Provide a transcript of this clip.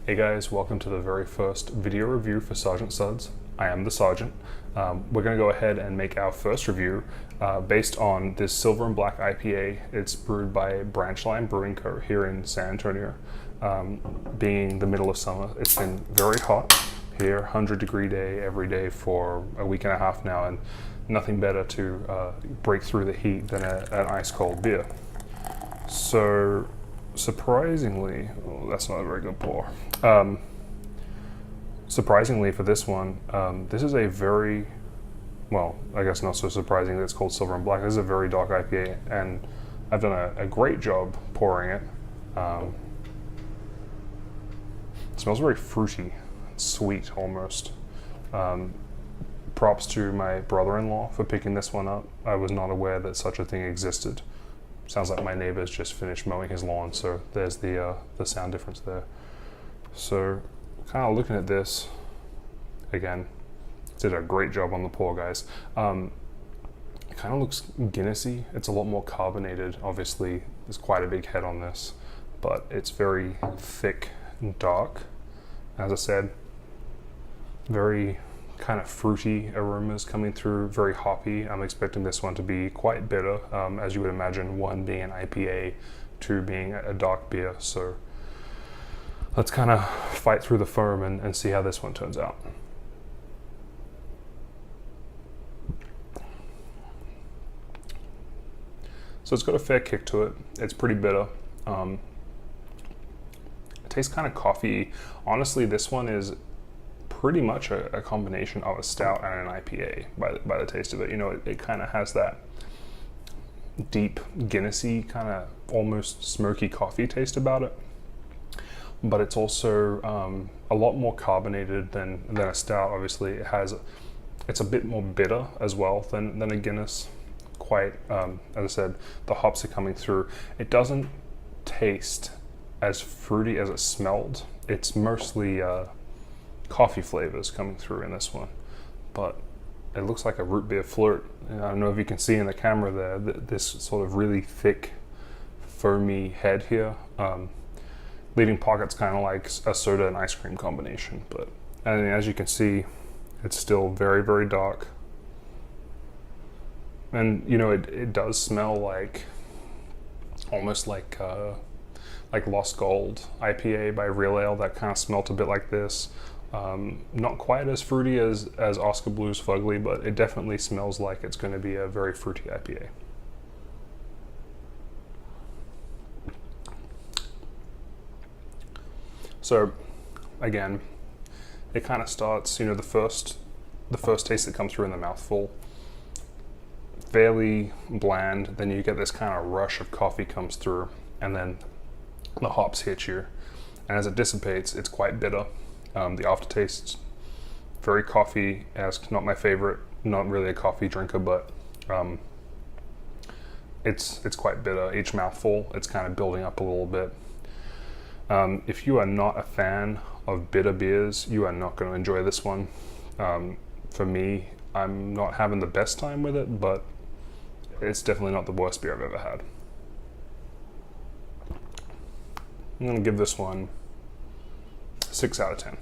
Hey guys, welcome to the very first video review for Sargent Suds. I am the Sargent. We're going to go ahead and make our first review based on this Silver and Black IPA. It's brewed by Branchline Brewing Co. here in San Antonio. Being the middle of summer, it's been very hot here, 100-degree day every day for a week and a half now, and nothing better to break through the heat than an ice cold beer. So surprisingly, that's not a very good pour. Surprisingly for this one, this is a very, well, I guess not so surprising that it's called Silver and Black. This is a very dark IPA, and I've done a great job pouring it. It smells very fruity, sweet almost. Props to my brother-in-law for picking this one up. I was not aware that such a thing existed. Sounds like my neighbor's just finished mowing his lawn, so there's the sound difference there. So, kind of looking at this, again, did a great job on the pour, guys. It kind of looks Guinnessy. It's a lot more carbonated. Obviously, there's quite a big head on this, but it's very thick and dark. As I said, very kind of fruity aromas coming through, very hoppy. I'm expecting this one to be quite bitter, as you would imagine, one being an IPA, two being a dark beer. So let's kind of fight through the foam and see how this one turns out. So it's got a fair kick to it. It's pretty bitter. It tastes kind of coffee. Honestly, this one is pretty much a combination of a stout and an IPA by the taste of it. You know, it kind of has that deep Guinnessy kind of almost smoky coffee taste about it, but it's also a lot more carbonated than a stout. Obviously, it's a bit more bitter as well than a Guinness. Quite, as I said, the hops are coming through. It doesn't taste as fruity as it smelled. It's mostly coffee flavors coming through in this one, but it looks like a root beer float. I don't know if you can see in the camera there, this sort of really thick, foamy head here, leaving pockets kind of like a soda and ice cream combination. But and as you can see, it's still very, very dark. And you know, it does smell like almost like Lost Gold IPA by Real Ale. That kind of smelt a bit like this. Not quite as fruity as Oscar Blues Fugly, but it definitely smells like it's going to be a very fruity IPA. So again, it kind of starts, you know, the first taste that comes through in the mouthful, fairly bland. Then you get this kind of rush of coffee comes through, and then the hops hit you, and as it dissipates, it's quite bitter. The aftertaste's very coffee esque. Not my favorite. Not really a coffee drinker, but it's quite bitter. Each mouthful, it's kind of building up a little bit. If you are not a fan of bitter beers, you are not going to enjoy this one. For me, I'm not having the best time with it, but it's definitely not the worst beer I've ever had. I'm going to give this one 6 out of 10.